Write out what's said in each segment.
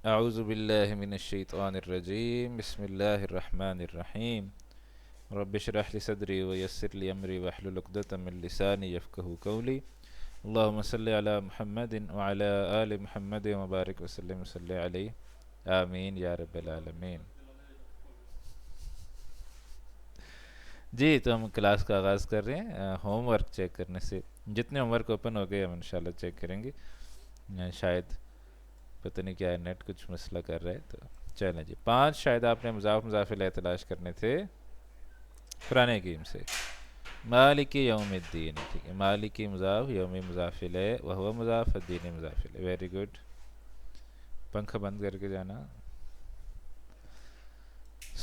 اعوذ باللہ من الشیطان الرجیم، بسم اللہ الرحمن الرحیم۔ رب اشرح لی صدری ویسر لی امری واحلل عقدۃ من لسانی یفقہوا قولی۔ اللہم صلی علی محمد وعلی آل محمد وبارک وسلم صلی علیہ، آمین یا رب العالمین۔ جی تو ہم کلاس کا آغاز کر رہے ہیں ہوم ورک چیک کرنے سے۔ جتنے ہوم ورک اوپن ہو گئے ہم انشاءاللہ چیک کریں گے۔ شاید پتہ نہیں کیا ہے، نیٹ کچھ مسئلہ کر رہا ہے تو چلیں جی۔ 5 شاید آپ نے مضاف مضاف الیہ تلاش کرنے تھے قرآن حکیم سے۔ مالک یوم الدین، ٹھیک ہے، مالکی مضاف، یومی مضاف الیہ، وہو مضاف، الدین مضاف الیہ، ویری گڈ۔ پنکھا بند کر کے جانا۔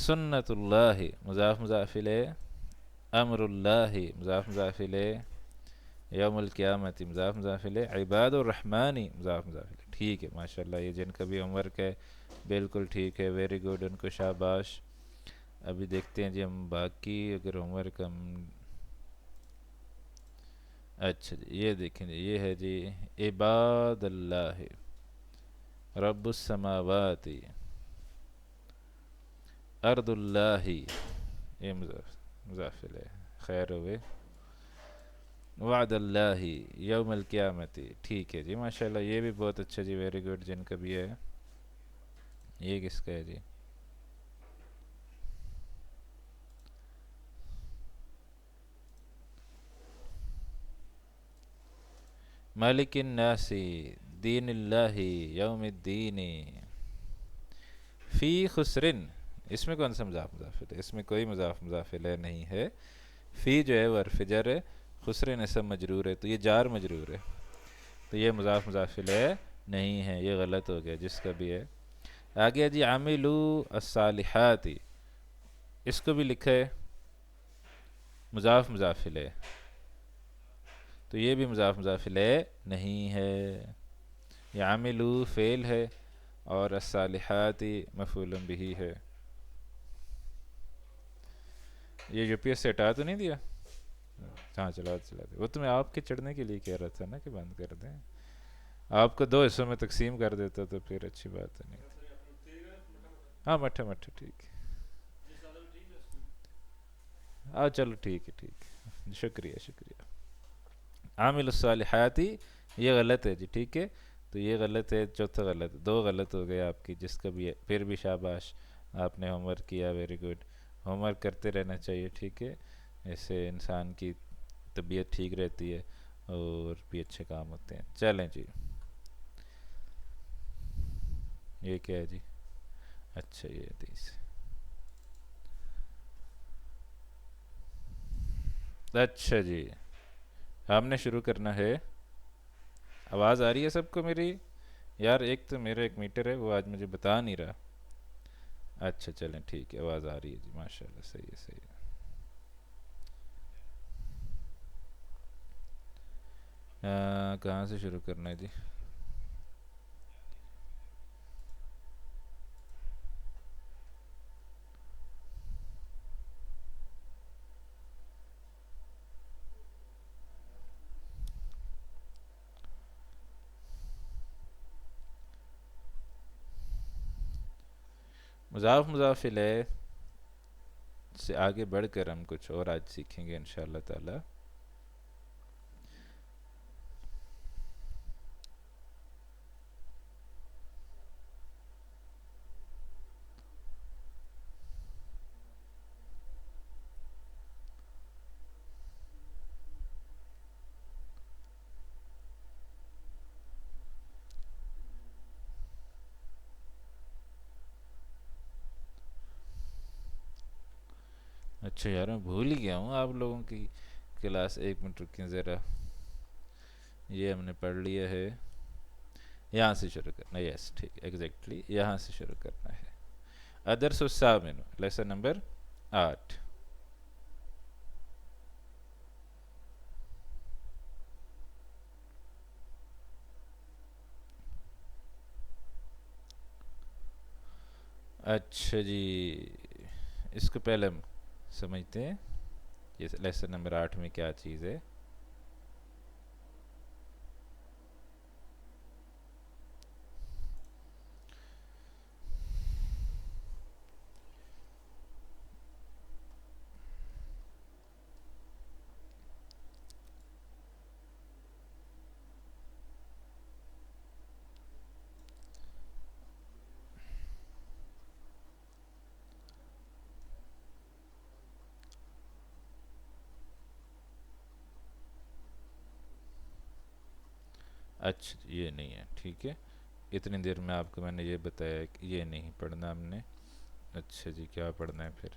سنت اللہ مضاف مضاف الیہ، امر اللہ مضاف مضاف الیہ، یوم القیامت مضاف مضاف الیہ، عباد الرحمن مضاف مضاف الیہ، ٹھیک ہے ماشاءاللہ۔ یہ جن کا بھی ہوم ورک ہے بالکل ٹھیک ہے، ویری گڈ، ان کو شاباش۔ ابھی دیکھتے ہیں جی ہم باقی اگر ہوم ورک ہم، اچھا جی یہ دیکھیں جی، یہ ہے جی عباد اللہ رب السماوات ارض اللہ، یہ مضاف مضاف الیہ، خیر ہوئے، وعد اللہ یوم القیامت، ٹھیک ہے جی ماشاءاللہ، یہ بھی بہت اچھا جی، ویری گڈ جن کا بھی ہے۔ یہ کس کا ہے جی؟ مالک الناس دین اللہ یوم الدین، فی خسرن، اس میں کون سا مضاف مضاف ہے؟ اس میں کوئی مضاف مضاف الیہ نہیں ہے۔ فی جو ہے وہ حرف جر ہے، خسرن اسم مجرور ہے، تو یہ جار مجرور ہے، تو یہ مضاف مضاف الیہ نہیں ہے، یہ غلط ہو گیا جس کا بھی ہے۔ آگے جی عاملو الصالحات، اس کو بھی لکھا ہے مضاف مضاف الیہ، تو یہ بھی مضاف مضاف الیہ نہیں ہے۔ یہ عاملو فعل ہے اور الصالحات مفعول بہ ہے۔ یہ یو پی ایس سے ہٹا تو نہیں دیا؟ ہاں چلا دے، وہ تو میں آپ کے چڑھنے کے لیے کہہ رہا تھا نا کہ بند کر دیں، آپ کو 2 حصوں میں تقسیم کر دیتا تو پھر اچھی بات نہیں تھی۔ ہاں مٹھا مٹھا ٹھیک ہے، ہاں چلو ٹھیک ہے ٹھیک ہے، شکریہ شکریہ۔ عامل الصالحات یہ غلط ہے جی، ٹھیک ہے، تو یہ غلط ہے، چوتھا غلط، 2 غلط ہو گئے آپ کی، جس کا بھی ہے پھر بھی شاباش، آپ نے ہوم ورک کیا، ویری گڈ۔ ہوم ورک کرتے رہنا چاہیے، ٹھیک ہے، ایسے انسان کی طبیعت ٹھیک رہتی ہے اور بھی اچھے کام ہوتے ہیں۔ چلیں جی، یہ کیا ہے جی؟ اچھا یہ حدیث، اچھا جی ہم نے شروع کرنا ہے۔ آواز آ رہی ہے سب کو میری؟ یار ایک تو میرا ایک میٹر ہے وہ آج مجھے بتا نہیں رہا۔ اچھا چلیں ٹھیک ہے، آواز آ رہی ہے جی، ماشاءاللہ، صحیح ہے صحیح ہے۔ کہاں سے شروع کرنا ہے جی؟ مضاف مضاف الیہ سے آگے بڑھ کر ہم کچھ اور آج سیکھیں گے انشاءاللہ تعالی۔ اچھا یار میں بھول ہی گیا ہوں آپ لوگوں کی کلاس، 1 منٹ رکیں ذرا، یہ ہم نے پڑھ لیا ہے، یہاں سے شروع کرنا ہے، یس ٹھیک ایگزیکٹلی یہاں سے شروع کرنا ہے۔ ادرس الثامن، لیسن نمبر 8۔ اچھا جی اس کو پہلے ہم سمجھتے ہیں، یہ لیسن نمبر 8 میں کیا چیز ہے۔ اچھا یہ نہیں ہے، ٹھیک ہے، اتنی دیر میں آپ کو میں نے یہ بتایا کہ یہ نہیں پڑھنا ہم نے. اچھا جی، کیا پڑھنا ہے پھر؟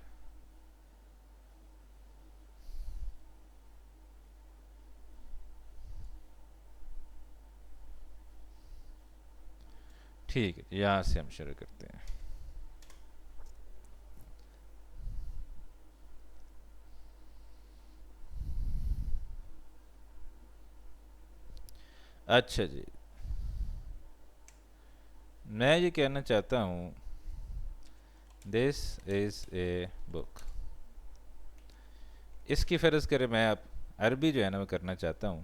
ٹھیک ہے، یہاں سے ہم شروع کرتے ہیں. اچھا جی، میں یہ کہنا چاہتا ہوں دس از اے بک. اس کی فرض کرے میں اب عربی جو ہے نا وہ کرنا چاہتا ہوں،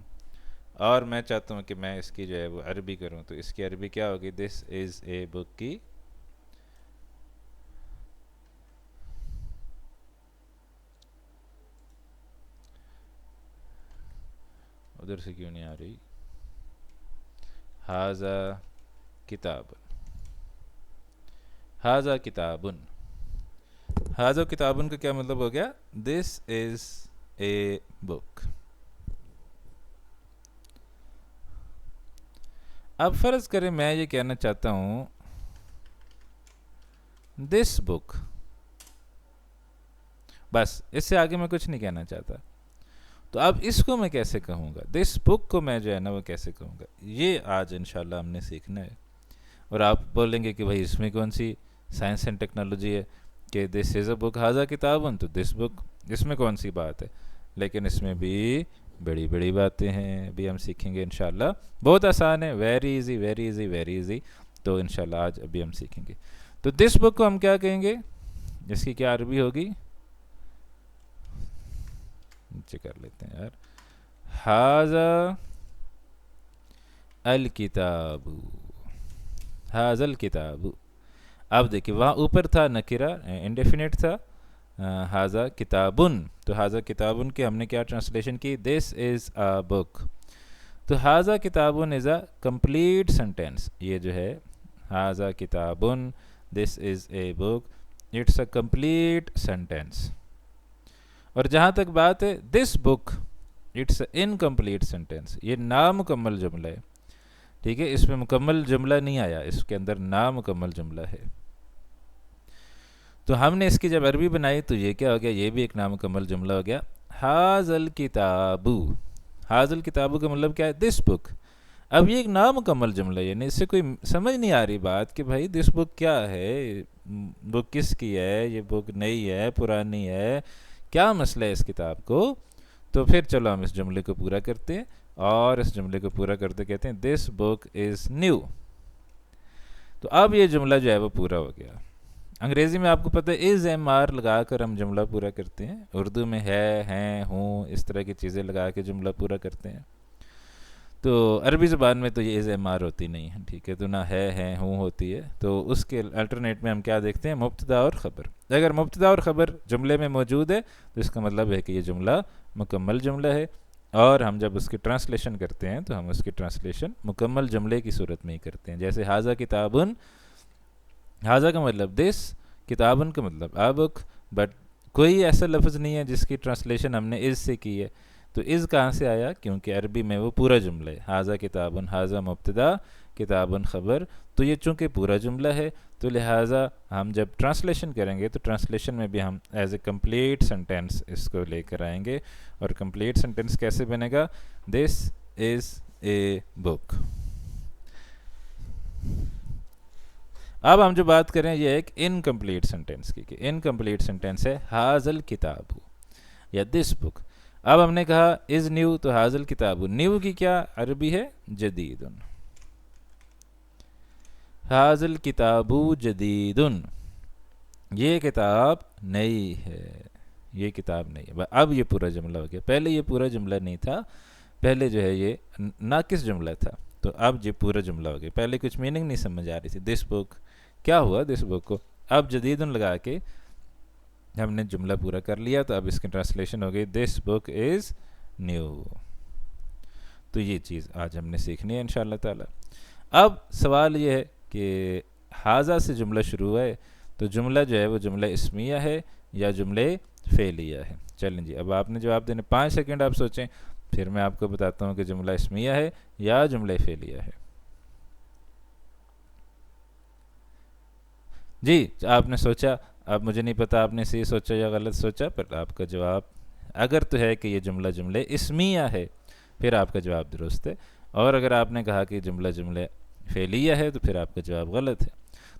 اور میں چاہتا ہوں کہ میں اس کی جو ہے وہ عربی کروں، تو اس کی عربی کیا ہوگی؟ دس از اے بک کی ادھر سے کیوں نہیں آ رہی؟ ہاذا کتاب، ہاذا کتابن. ہاذا کتابن کا کیا مطلب ہو گیا؟ دس از اے بک. اب فرض کریں میں یہ کہنا چاہتا ہوں دس بک، بس اس سے آگے میں کچھ نہیں کہنا چاہتا. تو اب اس کو میں کیسے کہوں گا؟ دس بک کو میں جو ہے نا وہ کیسے کہوں گا؟ یہ آج انشاءاللہ ہم نے سیکھنا ہے. اور آپ بولیں گے کہ بھائی اس میں کون سی سائنس اینڈ ٹیکنالوجی ہے کہ دس از اے بک ہاذا کتابن، تو دس بک اس میں کون سی بات ہے؟ لیکن اس میں بھی بڑی بڑی باتیں ہیں، ابھی ہم سیکھیں گے انشاءاللہ. بہت آسان ہے، very easy very easy very easy. تو انشاءاللہ آج ابھی ہم سیکھیں گے. تو دس بک کو ہم کیا کہیں گے؟ اس کی کیا عربی ہوگی؟ نیچے کر لیتے ہیں یار. ہاذا الکتاب، ہاذا الکتاب. اب دیکھیں وہاں اوپر تھا نکرہ، انڈیفینٹ تھا، ہاذا کتابن. تو ہاذا کتابن کے ہم نے کیا ٹرانسلیشن کی؟ دس از اے بک. تو ہاذا کتابن از اے کمپلیٹ سینٹینس. یہ جو ہے ہاذا کتابن، دس از اے بک، اٹس اے کمپلیٹ سینٹینس. اور جہاں تک بات ہے دس بک، اٹس اے انکمپلیٹ سینٹینس. یہ نامکمل جملہ ہے، ٹھیک ہے، اس میں مکمل جملہ نہیں آیا، اس کے اندر نامکمل جملہ ہے. تو ہم نے اس کی جب عربی بنائی تو یہ کیا ہو گیا؟ یہ بھی ایک نامکمل جملہ ہو گیا. ہاذ الکتاب، ہاذ الکتاب کا مطلب کیا ہے؟ دس بک. اب یہ ایک نامکمل جملہ ہے، یعنی اس سے کوئی سمجھ نہیں آ رہی بات کہ بھائی دس بک کیا ہے، بک کس کی ہے، یہ بک نئی ہے پرانی ہے، کیا مسئلہ ہے اس کتاب کو. تو پھر چلو ہم اس جملے کو پورا کرتے ہیں، اور اس جملے کو پورا کرتے کہتے ہیں دس بک از نیو. تو اب یہ جملہ جو ہے وہ پورا ہو گیا. انگریزی میں آپ کو پتہ ہے از ایم آر لگا کر ہم جملہ پورا کرتے ہیں، اردو میں ہے، ہیں، ہوں، اس طرح کی چیزیں لگا کے جملہ پورا کرتے ہیں. تو عربی زبان میں تو یہ از ایم آر ہوتی نہیں ہے، ٹھیک ہے، تو نہ ہے، ہیں، ہوں ہوتی ہے. تو اس کے الٹرنیٹ میں ہم کیا دیکھتے ہیں؟ مبتدا اور خبر. اگر مبتدا اور خبر جملے میں موجود ہے تو اس کا مطلب ہے کہ یہ جملہ مکمل جملہ ہے. اور ہم جب اس کی ٹرانسلیشن کرتے ہیں تو ہم اس کی ٹرانسلیشن مکمل جملے کی صورت میں ہی کرتے ہیں. جیسے ہاذا کتابن، ہاذا کا مطلب دس، کتابن کا مطلب آ بک، بٹ کوئی ایسا لفظ نہیں ہے جس کی ٹرانسلیشن ہم نے از سے کی ہے. تو از کہاں سے آیا؟ کیونکہ عربی میں وہ پورا جملہ ہے. ہاذا کتابن، ہاذا مبتدا، کتابن خبر. تو یہ چونکہ پورا جملہ ہے تو لہٰذا ہم جب ٹرانسلیشن کریں گے تو ٹرانسلیشن میں بھی ہم ایز اے کمپلیٹ سینٹینس اس کو لے کر آئیں گے. اور کمپلیٹ سینٹینس کیسے بنے گا؟ دس از اے بک. اب ہم جو بات کریں یہ ایک انکمپلیٹ سینٹینس کی، کہ انکمپلیٹ سینٹینس ہے ہاذا الکتاب یا دس بک. اب ہم نے کہا از نیو، تو ہاذا الکتاب، نیو کی کیا عربی ہے؟ جدید. ہاذا الکتاب جدید، یہ کتاب نئی ہے، یہ کتاب نئی ہے. اب یہ پورا جملہ ہو گیا. پہلے یہ پورا جملہ نہیں تھا، پہلے جو ہے یہ ناقص جملہ تھا. تو اب یہ پورا جملہ ہو گیا. پہلے کچھ میننگ نہیں سمجھ آ رہی تھی دس بک، کیا ہوا دس بک کو؟ اب جدید لگا کے ہم نے جملہ پورا کر لیا. تو اب اس کی ٹرانسلیشن ہو گئی دس بک از نیو. تو یہ چیز آج ہم نے سیکھنی ہے انشاءاللہ تعالی. اب سوال یہ ہے کہ ہاذا سے جملہ شروع ہے تو جملہ جو ہے وہ جملہ اسمیہ ہے یا جملے فعلیہ ہے؟ چلیں جی، اب آپ نے جواب دینے 5 سیکنڈ آپ سوچیں. پھر میں آپ کو بتاتا ہوں کہ جملہ اسمیہ ہے یا جملہ فعلیہ ہے. جی آپ نے سوچا، اب مجھے نہیں پتا آپ نے صحیح سوچا یا غلط سوچا، پر آپ کا جواب اگر تو ہے کہ یہ جملہ اسمیہ ہے پھر آپ کا جواب درست ہے، اور اگر آپ نے کہا کہ جملہ فعلیہ ہے تو پھر آپ کا جواب غلط ہے.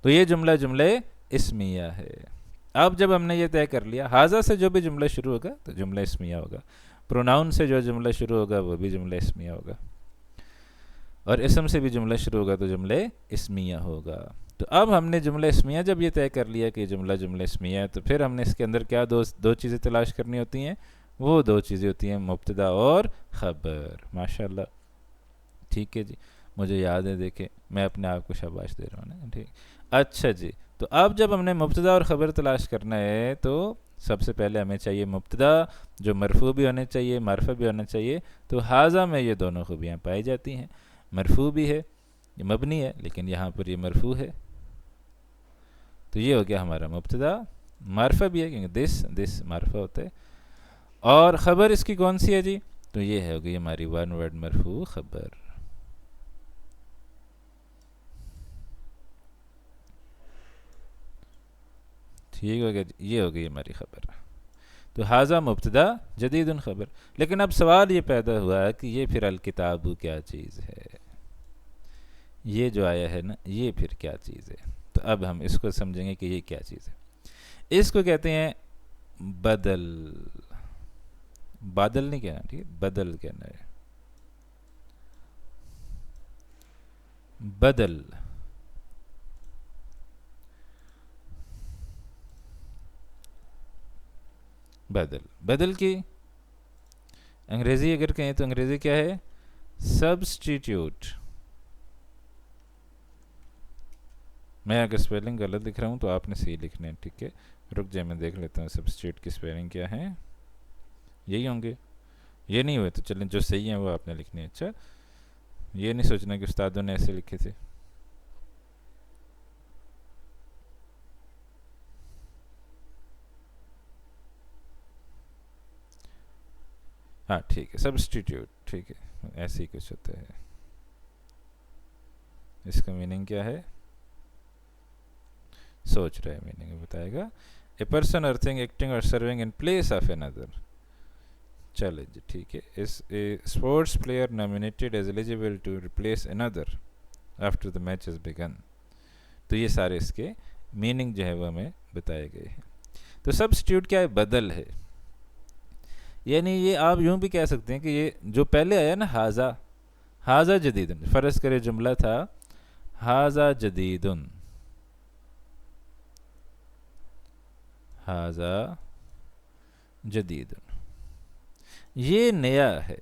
تو یہ جملہ اسمیہ ہے. اب جب ہم نے یہ طے کر لیا، حاضہ سے جو بھی جملہ شروع ہوگا تو جملہ اسمیہ ہوگا، پروناؤن سے جو جملہ شروع ہوگا وہ بھی جملہ اسمیہ ہوگا، اور اسم سے بھی جملہ شروع ہوگا تو جملہ اسمیہ ہوگا. تو اب ہم نے جملہ اسمیہ جب یہ طے کر لیا کہ یہ جملہ اسمیہ ہے، تو پھر ہم نے اس کے اندر کیا دو چیزیں تلاش کرنی ہوتی ہیں، وہ دو چیزیں ہوتی ہیں مبتدا اور خبر. ماشاءاللہ، ٹھیک ہے جی، مجھے یاد ہے، دیکھیں میں اپنے آپ کو شاباش دے رہا ہوں نا. ٹھیک، اچھا جی. تو اب جب ہم نے مبتدا اور خبر تلاش کرنا ہے تو سب سے پہلے ہمیں چاہیے مبتدا جو مرفوع بھی ہونے چاہیے، معرفہ بھی ہونا چاہیے. تو حاضہ میں یہ دونوں خوبیاں پائی جاتی ہیں، مرفوع بھی ہے، یہ مبنی ہے لیکن یہاں پر یہ مرفوع ہے. تو یہ ہو گیا ہمارا مبتدا. معرفہ بھی ہے کیونکہ دس معرفہ ہوتا ہے. اور خبر اس کی کون سی ہے جی؟ تو یہ ہو گئی ہماری ون ورڈ مرفوع خبر. ٹھیک ہو گیا جی، یہ ہو گئی ہماری خبر. تو حاضہ مبتدا جدید خبر. لیکن اب سوال یہ پیدا ہوا کہ یہ پھر الکتاب کیا چیز ہے؟ یہ جو آیا ہے نا، یہ پھر کیا چیز ہے؟ تو اب ہم اس کو سمجھیں گے کہ یہ کیا چیز ہے. اس کو کہتے ہیں بدل. بادل نہیں کہنا، ٹھیک ہے، بدل کہنا ہے. بدل. بدل کی انگریزی اگر کہیں تو انگریزی کیا ہے؟ سبسٹیٹیوٹ. میں اگر سپیلنگ غلط لکھ رہا ہوں تو آپ نے صحیح لکھنا ہے، ٹھیک ہے. رک جائے میں دیکھ لیتا ہوں سبسٹیٹیوٹ کی سپیلنگ کیا ہے. یہی ہوں گے، یہ نہیں ہوئے تو چلیں جو صحیح ہیں وہ آپ نے لکھنے. اچھا، یہ نہیں سوچنا کہ استادوں نے ایسے لکھے تھے. ہاں ٹھیک ہے، سبسٹیٹیوٹ، ٹھیک ہے، ایسے ہی کچھ ہوتا ہے. اس کا میننگ کیا ہے؟ سوچ رہے میننگ بتائے گا. A person or thing acting or serving in place of another. چلے جی ٹھیک ہے. A sports player nominated as eligible to replace another after the match has begun. تو یہ سارے اس کے میننگ جو ہے وہ ہمیں بتائے گئے ہیں. تو سبسٹیٹیوٹ کیا ہے؟ بدل ہے. یعنی یہ آپ یوں بھی کہہ سکتے ہیں کہ یہ جو پہلے آیا نا حاضہ جدید، فرض کرے جملہ تھا حاضہ جدید، حاضہ جدید، یہ نیا ہے.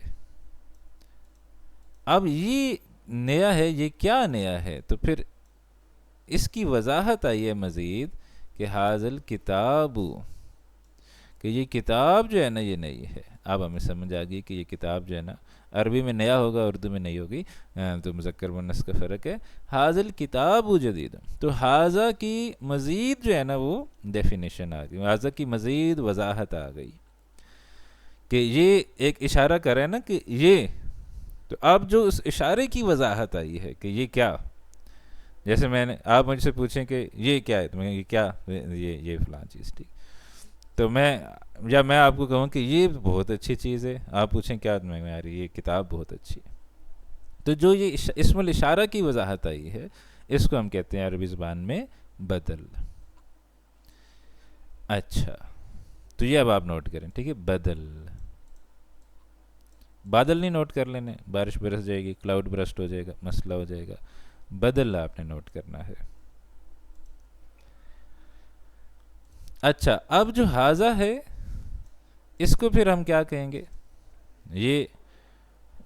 اب یہ نیا ہے، یہ کیا نیا ہے؟ تو پھر اس کی وضاحت آئی ہے مزید کہ حاضل کتاب، کہ یہ کتاب جو ہے نا یہ نئی ہے. اب ہمیں سمجھ آ گئی کہ یہ کتاب جو ہے نا عربی میں نیا ہوگا، اردو میں نہیں ہوگی، تو مذکر مؤنث کا فرق ہے. حاضل کتاب جدید. تو حاضہ کی مزید جو ہے نا وہ ڈیفینیشن آ گئی، حاضہ کی مزید وضاحت آ گئی کہ یہ ایک اشارہ کر رہا ہے نا کہ یہ. تو اب جو اس اشارے کی وضاحت آئی ہے کہ یہ کیا، جیسے میں نے آپ مجھ سے پوچھیں کہ یہ کیا ہے، تو میں یہ کیا، یہ فلاں چیز. ٹھیک، تو میں آپ کو کہوں کہ یہ بہت اچھی چیز ہے، آپ پوچھیں کیا، میں یاری یہ کتاب بہت اچھی ہے. تو جو یہ اسم الاشارہ کی وضاحت آئی ہے اس کو ہم کہتے ہیں عربی زبان میں بدل. اچھا، تو یہ اب آپ نوٹ کریں، ٹھیک ہے. بدل، بادل نہیں نوٹ کر لینے، بارش برس جائے گی، کلاؤڈ برسٹ ہو جائے گا، مسئلہ ہو جائے گا. بدل آپ نے نوٹ کرنا ہے. اچھا، اب جو حاضہ ہے اس کو پھر ہم کیا کہیں گے؟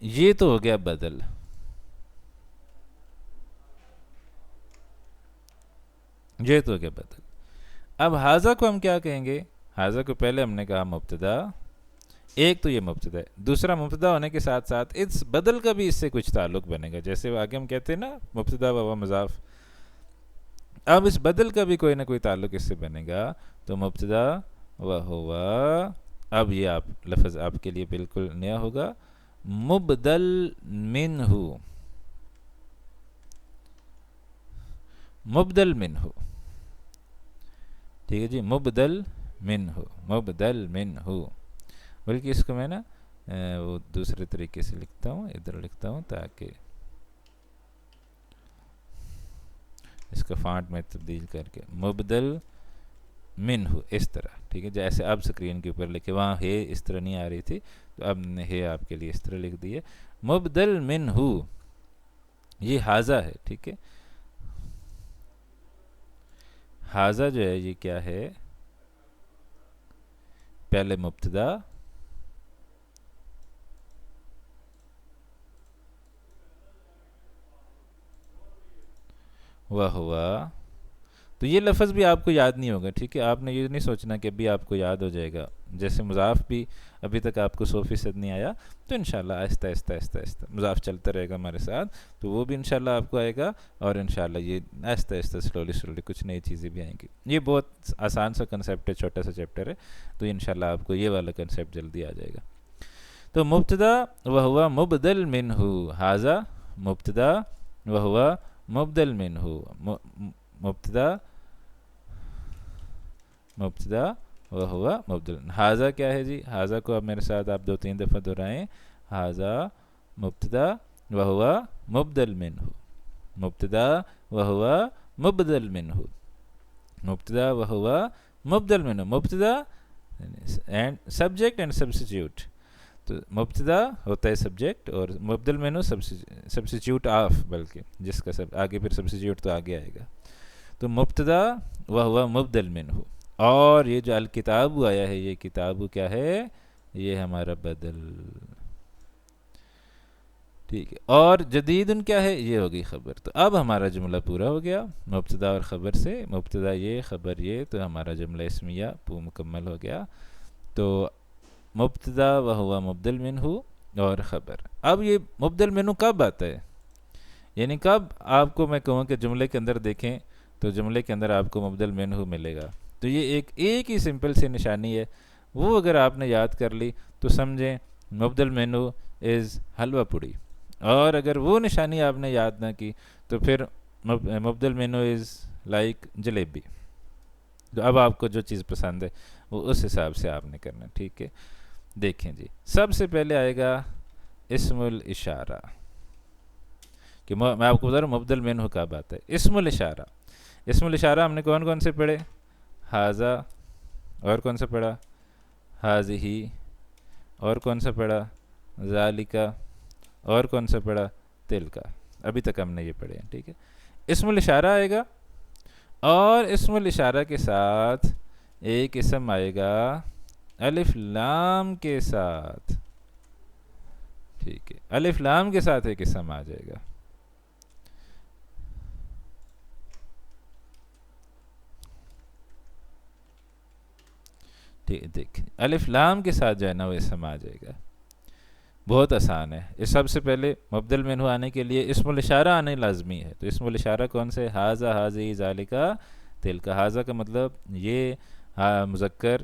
یہ تو ہو گیا بدل. یہ تو ہو گیا بدل. اب حاضہ کو ہم کیا کہیں گے؟ حاضہ کو پہلے ہم نے کہا مبتدا. ایک تو یہ مبتدا ہے، دوسرا مبتدا ہونے کے ساتھ ساتھ اس بدل کا بھی اس سے کچھ تعلق بنے گا، جیسے آگے ہم کہتے ہیں نا مبتدا و مضاف. اب اس بدل کا بھی کوئی نہ کوئی تعلق اس سے بنے گا. تو مبتدا و ہوا، اب یہ آپ لفظ آپ کے لیے بالکل نیا ہوگا. مبدل منہ، مبدل منہ، ٹھیک ہے جی، مبدل منہ، مبدل منہ، بلکہ اس کو میں نا وہ دوسرے طریقے سے لکھتا ہوں، ادھر لکھتا ہوں تاکہ اس کا فانٹ میں تبدیل کر کے، مبدل منہ، اس طرح، ٹھیک ہے، جیسے اب سکرین کے اوپر لکھے، وہاں ہے اس طرح نہیں آ رہی تھی تو اب نے ہے آپ کے لیے اس طرح لکھ دی ہے، مبدل منہ، یہ حاضہ ہے، ٹھیک ہے، حاضہ جو ہے یہ کیا ہے، پہلے مبتدا وہوا، تو یہ لفظ بھی آپ کو یاد نہیں ہوگا، ٹھیک ہے، آپ نے یہ نہیں سوچنا کہ ابھی آپ کو یاد ہو جائے گا، جیسے مضاف بھی ابھی تک آپ کو 100% نہیں آیا، تو انشاءاللہ آہستہ آہستہ آہستہ آہستہ مضاف چلتا رہے گا ہمارے ساتھ، تو وہ بھی انشاءاللہ آپ کو آئے گا، اور انشاءاللہ یہ آہستہ آہستہ سلولی کچھ نئی چیزیں بھی آئیں گی. یہ بہت آسان سا کنسیپٹ ہے، چھوٹا سا چیپٹر ہے، تو انشاءاللہ آپ کو یہ والا کنسیپٹ جلدی آ جائے گا. تو مبتدا وہوا مبدل منہ، حاضہ مبتدا وہوا مبدل منہ، مبتدا وہوا مبدل، حاضہ کیا ہے جی، حاضہ کو اب میرے ساتھ آپ 2-3 دفعہ دہرائیں، حاضہ مبتدا وہوا مبدل منہ، مبتدا وہوا مبدل منہ، مبتدا وہوا مبدل منہ، مبتدا اینڈ سبجیکٹ اینڈ سبسٹیٹیوٹ، تو مبتدا ہوتا ہے سبجیکٹ اور مبدل منہ سبسٹیٹیوٹ آف، بلکہ جس کا آگے پھر سبسٹیٹیوٹ تو آگے آئے گا، تو مبتدا وہوا مبدل منہ، اور یہ جو الکتاب آیا ہے، یہ کتاب کیا ہے، یہ ہمارا بدل، ٹھیک ہے، اور جدید کیا ہے، یہ ہوگی خبر. تو اب ہمارا جملہ پورا ہو گیا، مبتدا اور خبر سے، مبتدا یہ خبر یہ، تو ہمارا جملہ اسمیہ مکمل ہو گیا. تو مبتدا وہوا مبدل منہ اور خبر. اب یہ مبدل منہ کب آتا ہے، یعنی کب آپ کو میں کہوں کہ جملے کے اندر دیکھیں تو جملے کے اندر آپ کو مبدل منہ ملے گا، تو یہ ایک ہی سمپل سی نشانی ہے، وہ اگر آپ نے یاد کر لی تو سمجھیں مبدل منہ از حلوہ پوڑی، اور اگر وہ نشانی آپ نے یاد نہ کی تو پھر مبدل منہ از لائک جلیبی. تو اب آپ کو جو چیز پسند ہے وہ اس حساب سے آپ نے کرنا، ٹھیک ہے. دیکھیں جی، سب سے پہلے آئے گا اسم الاشارہ، کہ میں آپ کو بتا رہا ہوں مبدل منہ کب آتا ہے. اسم الاشارہ، اسم الاشارہ ہم نے کون کون سے پڑھے، حاذا، اور کون سا پڑھا، حاذہ، اور کون سا پڑھا، ذالک، اور کون سا پڑھا، تلک. ابھی تک ہم نے یہ پڑھے ہیں، ٹھیک ہے. اسم الاشارہ آئے گا، اور اسم الاشارہ کے ساتھ ایک اسم آئے گا الف لام کے ساتھ، ٹھیک ہے، الف لام کے ساتھ ایک اسم آ جائے گا. دیکھ، الف لام کے ساتھ جو ہے نا وہ اسم آ جائے گا، بہت آسان ہے. اس سب سے پہلے مبدل منہ آنے کے لیے اسم الاشارہ آنے لازمی ہے. تو اسم الاشارہ کون سے، حاذا، حاذہ، ذالک، تلک. حاذا کا مطلب یہ مذکر،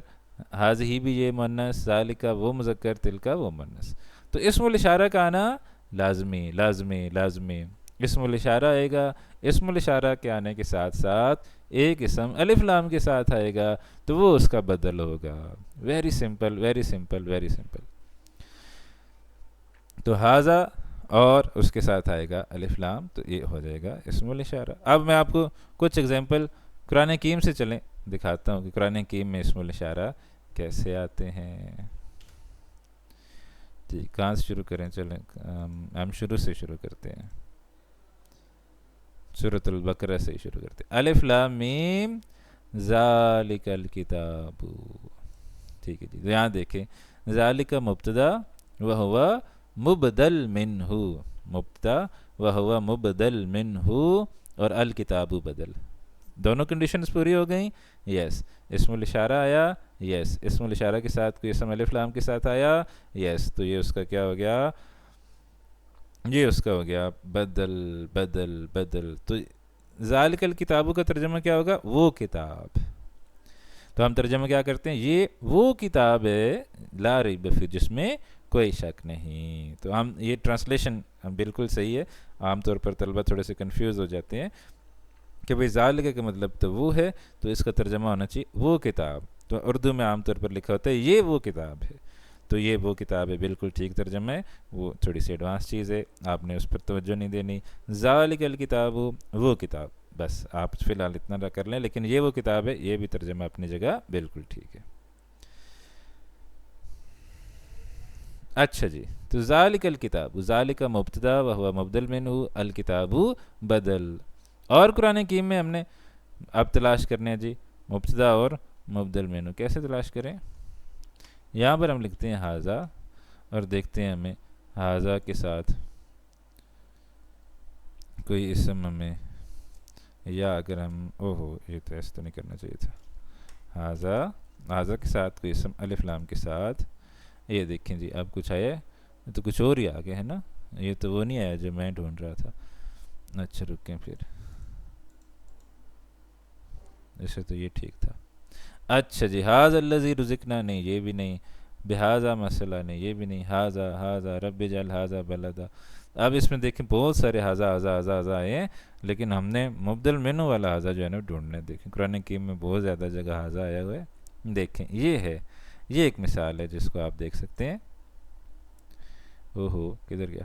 حاذہ بھی یہ مؤنث، ذالک وہ مذکر، تلک وہ مؤنث. تو اسم الاشارہ کا آنا لازمی لازمی لازمی. اسم الاشارہ آئے گا، اسم الاشارہ کے آنے کے ساتھ ساتھ ایک اسم الف لام کے ساتھ آئے گا تو وہ اس کا بدل ہوگا. Very simple very simple very simple. تو حاذا اور اس کے ساتھ آئے گا الف لام، تو یہ ہو جائے گا اسم الاشارہ. اب میں آپ کو کچھ اگزامپل قرآن حکیم سے چلیں دکھاتا ہوں کہ قرآن حکیم میں اسم الاشارہ کیسے آتے ہیں. جی کہاں سے شروع کریں، چلیں ہم شروع سے شروع کرتے ہیں، سورۃ البقرہ سے شروع کرتے ہیں. الف لام میم ذالک الکتاب، ٹھیک ہے جی. تو یہاں دیکھیں ذالک مبتدا وہوا مبدل منہ، مبتدا وہوا مبدل منہ، اور الکتاب بدل. دونوں کنڈیشنز پوری ہو گئیں. یس. اسم الاشارہ آیا، یس. اسم الاشارہ کے ساتھ کوئی اسم الف لام کے ساتھ آیا، یس. تو یہ اس کا کیا ہو گیا، یہ اس کا ہو گیا بدل بدل بدل. تو ذالک الکتاب کا ترجمہ کیا ہوگا، وہ کتاب. تو ہم ترجمہ کیا کرتے ہیں، یہ وہ کتاب ہے لا ریب فیہ، جس میں کوئی شک نہیں. تو ہم یہ ٹرانسلیشن بالکل صحیح ہے. عام طور پر طلبہ تھوڑے سے کنفیوز ہو جاتے ہیں کہ بھئی ذالک کا مطلب تو وہ ہے، تو اس کا ترجمہ ہونا چاہیے وہ کتاب. تو اردو میں عام طور پر لکھا ہوتا ہے یہ وہ کتاب ہے، تو یہ وہ کتاب ہے، بالکل ٹھیک ترجمہ ہے. وہ تھوڑی سی ایڈوانس چیز ہے، آپ نے اس پر توجہ نہیں دینی. ذالک الکتاب وہ کتاب، بس آپ فی الحال اتنا کر لیں. لیکن یہ وہ کتاب ہے، یہ بھی ترجمہ اپنی جگہ بالکل ٹھیک ہے. اچھا جی، تو ذالک الکتاب، ذالک مبتدا و ہوا مبدل منہ، الکتاب بدل. اور قرآن حکیم میں ہم نے اب تلاش کرنے ہیں جی مبتدا اور مبدل منہ. کیسے تلاش کریں؟ یہاں پر ہم لکھتے ہیں حاذا اور دیکھتے ہیں ہمیں حاذا کے ساتھ کوئی اسم ہمیں، یا اگر ہم یہ تو ایسا تو نہیں کرنا چاہیے تھا. حاذا کے ساتھ کوئی اسم الف لام کے ساتھ. یہ دیکھیں جی اب کچھ آیا ہے، تو کچھ اور ہی آ گیا ہے نا. یہ تو وہ نہیں آیا جو میں ڈھونڈ رہا تھا. اچھا رکیں پھر، ایسے تو یہ ٹھیک تھا. اچھا جی، حاذا الذی رزقنا نہیں، یہ بھی نہیں. بہذا مسئلہ نہیں، یہ بھی نہیں. حاذا رب اجعل حاذا بلدا. اب اس میں دیکھیں بہت سارے حاذا آئے ہیں، لیکن ہم نے مبدل منہ والا حاذا جو ہے نا ڈھونڈنے. دیکھیں قرآن حکیم میں بہت زیادہ جگہ حاذا آیا ہوا ہے. دیکھیں یہ ہے، یہ ایک مثال ہے جس کو آپ دیکھ سکتے ہیں. کدھر گیا؟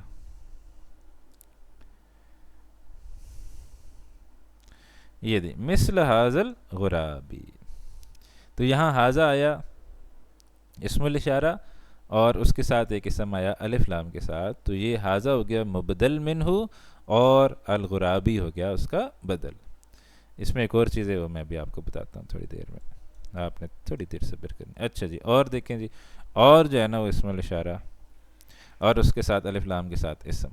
یہ دی مثل حاذل غرابی. تو یہاں حاذا آیا اسم الاشارہ، اور اس کے ساتھ ایک اسم آیا الف لام کے ساتھ. تو یہ حاذا ہو گیا مبدل منہ، اور الغرابی ہو گیا اس کا بدل. اس میں ایک اور چیز ہے، وہ میں بھی آپ کو بتاتا ہوں تھوڑی دیر میں، آپ نے تھوڑی دیر صبر کرنی. اچھا جی، اور دیکھیں جی، اور جو ہے نا وہ اسم الاشارہ اور اس کے ساتھ الف لام کے ساتھ اسم.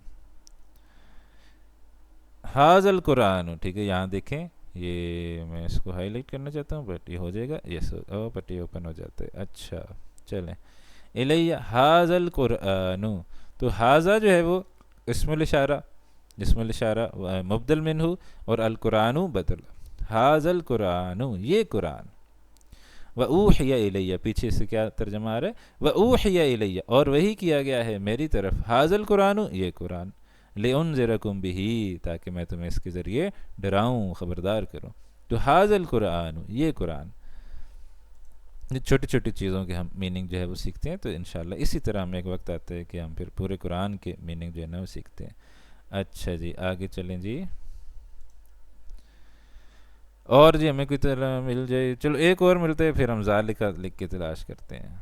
حاذا القرآن، ٹھیک ہے. یہاں دیکھیں، یہ میں اس کو ہائی لائٹ کرنا چاہتا ہوں بٹ یہ ہو جائے گا. یس، بٹ یہ اوپن ہو جاتا ہے. اچھا چلیں. الیہ حاذا القرآن، تو حاذا جو ہے وہ اسم الاشارہ مبدل منہ، اور القرآن بدل. حاذا القرآن، یہ قرآن. وَأُوحِيَ إِلَيَّ، پیچھے سے کیا ترجمہ آ رہا ہے؟ وَأُوحِيَ إِلَيَّ، اور وہی کیا گیا ہے میری طرف. حاذا القرآن، یہ قرآن. لِأُنذِرَكُم بِهِ، تاکہ میں تمہیں اس کے ذریعے ڈراؤں، خبردار کروں. تو حاذا القرآن، یہ قرآن. یہ چھوٹی چھوٹی چیزوں کے ہم میننگ جو ہے وہ سیکھتے ہیں. تو انشاءاللہ اسی طرح ہم ایک وقت آتا ہے کہ ہم پھر پورے قرآن کے میننگ جو ہے نا وہ سیکھتے ہیں. اچھا جی، آگے چلیں جی. اور جی ہمیں کوئی طرح مل جائے، چلو ایک اور ملتا ہے، پھر ہم ذالک لکھ کے تلاش کرتے ہیں.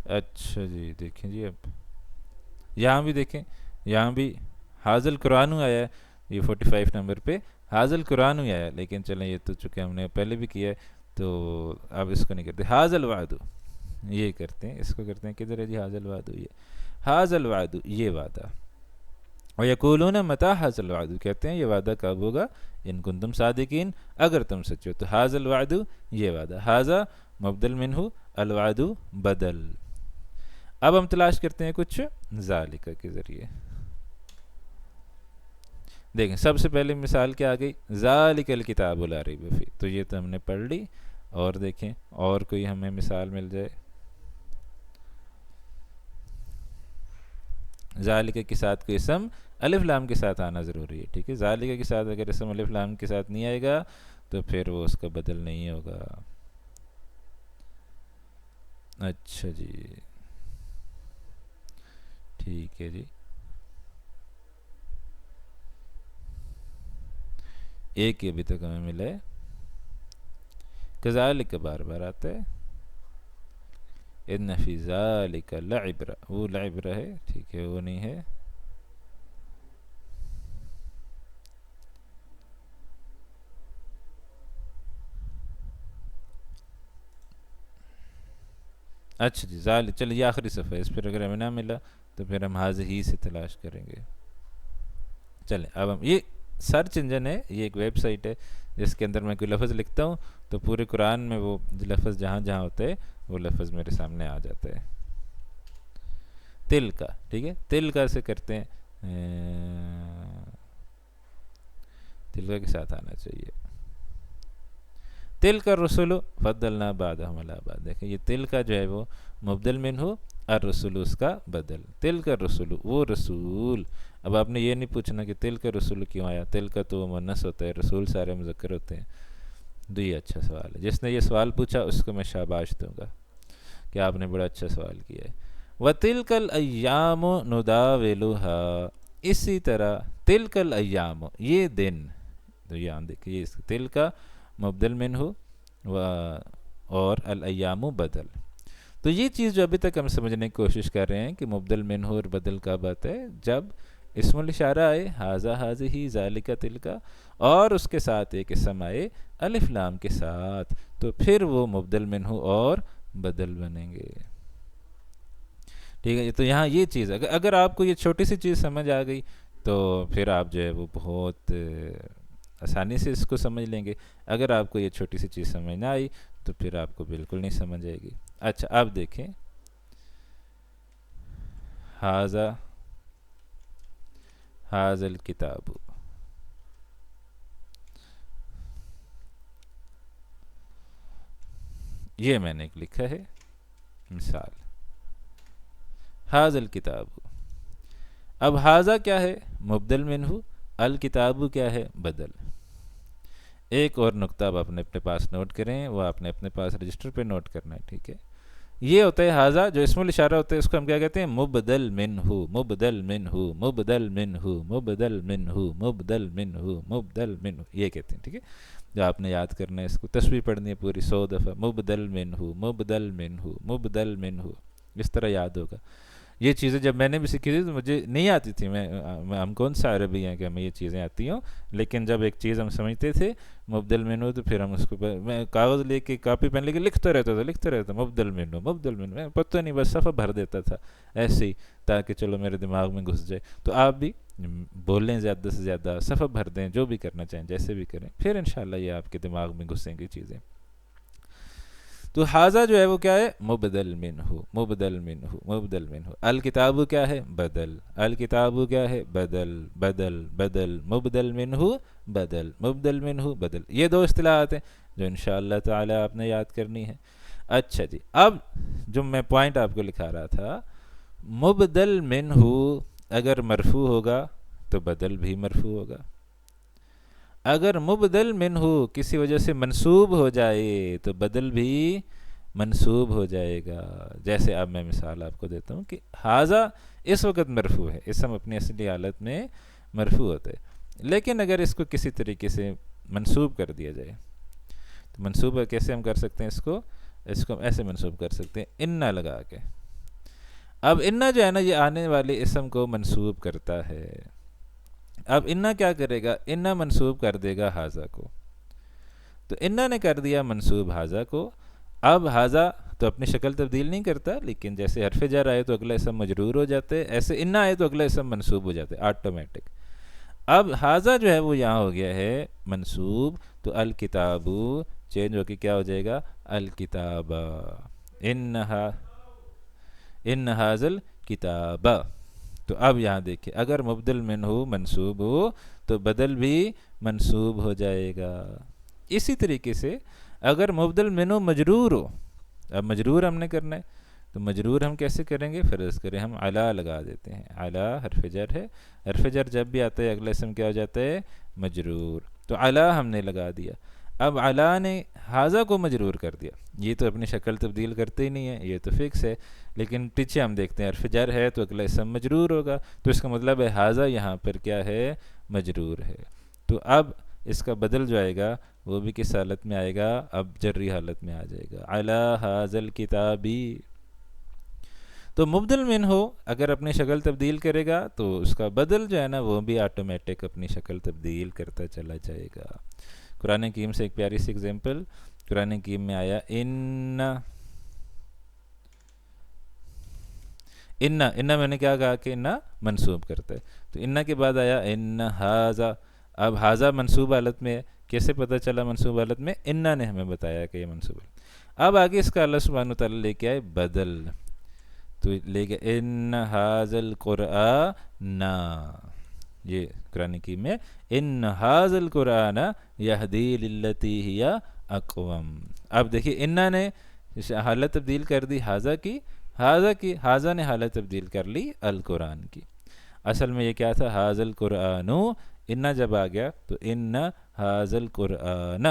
اچھا جی، دیکھیں جی اب یہاں بھی دیکھیں، یہاں بھی حاذا القرآن آیا ہے. یہ 45 نمبر پہ حاذا القرآن آیا ہے. لیکن چلیں یہ تو چونکہ ہم نے پہلے بھی کیا ہے تو اب اس کو نہیں کرتے. حاذا الوعد، یہ کرتے ہیں، اس کو کرتے ہیں. کدھر ہے جی حاذا الوعد؟ یہ حاذا الوعد، یہ وعدہ. وَيَقُولُونَ مَتَىٰ حَاذَا الْوَعْدُ، کہتے ہیں یہ وعدہ کب ہوگا، ان کنتم صادقین، اگر تم سچے ہو. تو حاذا الوعد، یہ وعدہ. حاذا مبدل منہ، الوعد بدل. اب ہم تلاش کرتے ہیں کچھ ذالک کے ذریعے. دیکھیں سب سے پہلے مثال کیا آ گئی؟ ذالک الکتاب لا ریب فیہ. تو یہ تو ہم نے پڑھ لی. اور دیکھیں اور کوئی ہمیں مثال مل جائے. ذالک کے ساتھ کوئی اسم الف لام کے ساتھ آنا ضروری ہے، ٹھیک ہے. ذالک کے ساتھ اگر اسم الف لام کے ساتھ نہیں آئے گا تو پھر وہ اس کا بدل نہیں ہوگا. اچھا جی، ٹھیک ہے جی. ایک ہی ابھی تک ہمیں ملا ہے. کذالک بار بار آتا ہے. ان فی ذالک لعبرہ، وہ لعبرہ ہے، ٹھیک ہے، وہ نہیں ہے. اچھا جی، چلیے آخری صفحہ، اس پھر اگر ہمیں نہ ملا تو پھر ہم حاذہ ہی سے تلاش کریں گے. چلیں اب ہم یہ سرچ انجن ہے، یہ ایک ویب سائٹ ہے جس کے اندر میں کوئی لفظ لکھتا ہوں تو پورے قرآن میں وہ لفظ جہاں جہاں ہوتا ہے وہ لفظ میرے سامنے آ جاتا ہے. تل کا، ٹھیک ہے، تل کا سے کرتے ہیں، تل کا کے ساتھ آنا چاہیے. تل کا رسول فضلنا بعدهم علی بعض. دیکھیں یہ تل کا جو ہے وہ مبدل منہ، الرسول اس کا بدل. تل کا رسول، وہ رسول. اب آپ نے یہ نہیں پوچھنا کہ تل کا رسول کیوں آیا، تل کا تو مؤنث ہوتا ہے، رسول سارے مذکر ہوتے ہیں. تو یہ اچھا سوال ہے، جس نے یہ سوال پوچھا اس کو میں شاباش دوں گا کہ آپ نے بڑا اچھا سوال کیا ہے. وَتِلْكَ الْأَيَّامُ نُدَاوِلُهَا. اسی طرح تلک الایام، یہ دن. تو یہاں دیکھیں یہ تل کا مبدل منہ اور الایام بدل. تو یہ چیز جو ابھی تک ہم سمجھنے کی کوشش کر رہے ہیں کہ مبدل منہ اور بدل کب آتا ہے، جب اسم الاشارہ آئے ھذا ھذہ ذالک تلک، اور اس کے ساتھ ایک اسم آئے الف لام کے ساتھ، تو پھر وہ مبدل منہ اور بدل بنیں گے. ٹھیک ہے، تو یہاں یہ چیز اگر آپ کو یہ چھوٹی سی چیز سمجھ آ گئی تو پھر آپ جو ہے وہ بہت آسانی سے اس کو سمجھ لیں گے. اگر آپ کو یہ چھوٹی سی چیز سمجھ نہ آئی تو پھر آپ کو بالکل نہیں سمجھ آئے گی. اچھا اب دیکھیں ھذا الکتاب، یہ میں نے ایک لکھا ہے مثال ھذا الکتاب. اب ھذا کیا ہے، مبدل منہ، الکتاب کیا ہے، بدل. ایک اور نقطہ اب اپنے پاس نوٹ کریں، وہ آپ نے اپنے پاس رجسٹر پہ نوٹ کرنا ہے. ٹھیک ہے، یہ ہوتا ہے ھذا، جو اسم الاشارہ ہوتا ہے اس کو ہم کیا کہتے ہیں، مبدل منہ. مبدل منہ، مبدل منہ، مبدل منہ، مبدل منہ، مبدل منہ، یہ کہتے ہیں. ٹھیک ہے، جو آپ نے یاد کرنا ہے، اس کو تسبیح پڑھنی ہے پوری 100 دفعہ. مبدل منہ، مبدل منہ، مبدل منہ، اس طرح یاد ہوگا. یہ چیزیں جب میں نے بھی سیکھی تھی تو مجھے نہیں آتی تھی. ہم کون سا عربی ہیں کہ ہمیں یہ چیزیں آتی ہوں، لیکن جب ایک چیز ہم سمجھتے تھے مبدل منہ تو پھر ہم اس کو میں کاغذ لے کے کاپی پین لے کے لکھتا رہتا مبدل منہ مبدل منہ. میں پتہ نہیں بس صفحہ بھر دیتا تھا ایسے ہی، تاکہ چلو میرے دماغ میں گھس جائے. تو آپ بھی بولیں زیادہ سے زیادہ، صفحہ بھر دیں، جو بھی کرنا چاہیں جیسے بھی کریں، پھر انشاءاللہ یہ آپ کے دماغ میں گھسیں گی چیزیں. تو ھذا جو ہے وہ کیا ہے، مبدل منہ، مبدل منہ، مبدل منہ. الکتاب کیا ہے، بدل. الکتاب کیا ہے، بدل، بدل، بدل. مبدل منہ، بدل، مبدل منہ، بدل. یہ دو اصطلاحات ہیں جو انشاءاللہ تعالی آپ نے یاد کرنی ہے. اچھا جی، اب جو میں پوائنٹ آپ کو لکھا رہا تھا، مبدل منہ اگر مرفوع ہوگا تو بدل بھی مرفوع ہوگا. اگر مبدل منہ کسی وجہ سے منصوب ہو جائے تو بدل بھی منصوب ہو جائے گا. جیسے اب میں مثال آپ کو دیتا ہوں کہ ھذا اس وقت مرفوع ہے، اسم اپنی اصلی حالت میں مرفوع ہوتا ہے، لیکن اگر اس کو کسی طریقے سے منصوب کر دیا جائے تو منصوب کیسے ہم کر سکتے ہیں، اس کو ہم ایسے منصوب کر سکتے ہیں انا لگا کے. اب انا جو ہے نا، یہ آنے والے اسم کو منصوب کرتا ہے. اب انا کیا کرے گا، انا منصوب کر دے گا ھذا کو. تو انا نے کر دیا منصوب ھذا کو. اب ھذا تو اپنی شکل تبدیل نہیں کرتا، لیکن جیسے حرف جر آئے تو اگلا اسم مجرور ہو جاتے، ایسے انا آئے تو اگلا اسم منصوب ہو جاتے آٹومیٹک. اب ھذا جو ہے وہ یہاں ہو گیا ہے منصوب، تو الکتاب چینج ہو کے کیا ہو جائے گا، الکتاب. ان ھذا الکتاب. تو اب یہاں دیکھیں اگر مبدل منہ منصوب ہو تو بدل بھی منصوب ہو جائے گا. اسی طریقے سے اگر مبدل منہ مجرور ہو، اب مجرور ہم نے کرنا ہے تو مجرور ہم کیسے کریں گے، فرض کریں ہم علی لگا دیتے ہیں. علی حرف جر ہے، حرف جر جب بھی آتا ہے اگلا اسم کیا ہو جاتا ہے، مجرور. تو علی ہم نے لگا دیا. اب علی نے ھذا کو مجرور کر دیا. یہ تو اپنی شکل تبدیل کرتے ہی نہیں ہے، یہ تو فکس ہے، لیکن پیچھے ہم دیکھتے ہیں حرف جر ہے تو اگلا اسم مجرور ہوگا، تو اس کا مطلب ہے ھذا یہاں پر کیا ہے، مجرور ہے. تو اب اس کا بدل جو آئے گا وہ بھی کس حالت میں آئے گا، اب جری حالت میں آ جائے گا، علی ھذا الکتاب. تو مبدل منہ اگر اپنی شکل تبدیل کرے گا تو اس کا بدل جو ہے نا وہ بھی آٹومیٹک اپنی شکل تبدیل کرتا چلا جائے گا. قرآن حکیم سے ایک پیاری سی ایگزامپل، قرآن حکیم میں آیا انا میں نے کیا کہا کہ انا منصوب کرتا ہے، تو انا کے بعد آیا ان ھذا. اب حاضہ منصوب حالت میں ہے، کیسے پتہ چلا منصوب حالت میں؟ انا نے ہمیں بتایا کہ یہ منصوب ہے. اب آگے اس کا اللہ سبحانہ وتعالیٰ لے کے آئے بدل، تو لے کے ان ھذا القرآن، یہ قرآن حکیم میں ان ھذا القرآن یہدی للتی ہی اقوم. اب دیکھیے انا نے حالت تبدیل کر دی حاضہ کی، حاضہ نے حالت تبدیل کر لی القرآن کی. اصل میں یہ کیا تھا؟ ھذا القرآن، انا جب آ گیا تو ان ھذا القرآن،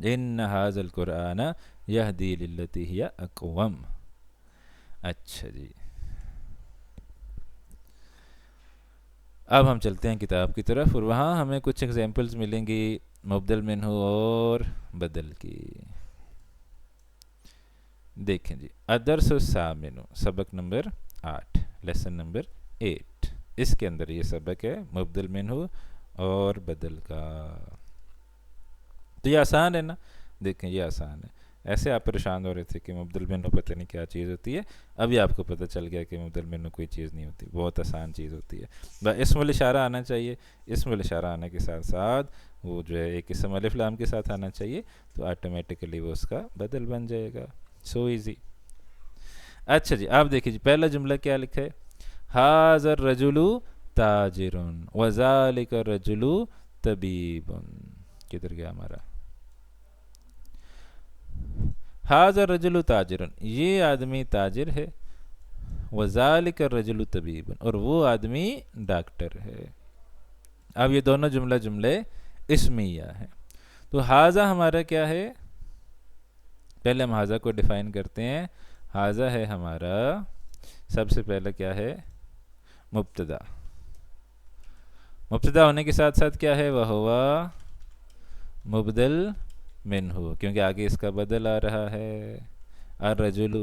ان ھذا القرآن یہدی للتی ہی اقوم. اچھا جی، اب ہم چلتے ہیں کتاب کی طرف، اور وہاں ہمیں کچھ ایگزامپلز ملیں گی مبدل منہ اور بدل کی. دیکھیں جی، الدرس الثامن، سبق نمبر 8، لیسن نمبر 8، اس کے اندر یہ سبق ہے مبدل منہ اور بدل کا. تو یہ آسان ہے نا، دیکھیں یہ آسان ہے. ایسے آپ پریشان ہو رہے تھے کہ مبدل منہ پتہ نہیں کیا چیز ہوتی ہے، ابھی آپ کو پتہ چل گیا کہ مبدل منہ کوئی چیز نہیں ہوتی، بہت آسان چیز ہوتی ہے. بس اسم الاشارہ آنا چاہیے، اسم الاشارہ آنے کے ساتھ ساتھ وہ جو ہے ایک اسم الف لام کے ساتھ آنا چاہیے، تو آٹومیٹیکلی وہ اس کا بدل بن جائے گا. So easy. اچھا جی، آپ دیکھیے جی، پہلا جملہ کیا لکھا ہے؟ ھذا الرجل تاجر وذلک الرجل طبیب. کدھر گیا ہمارا؟ ھذا الرجل تاجر، یہ آدمی تاجر ہے، وذلک الرجل طبیب، اور وہ آدمی ڈاکٹر ہے. اب یہ دونوں جملے اسمیہ ہیں. تو ھذا ہمارا کیا ہے؟ پہلے ہم ھذا کو ڈیفائن کرتے ہیں. ھذا ہے ہمارا سب سے پہلے کیا ہے؟ مبتدا. مبتدا ہونے کے ساتھ ساتھ کیا ہے؟ وہو مبدل منہ، کیونکہ آگے اس کا بدل آ رہا ہے الرجل.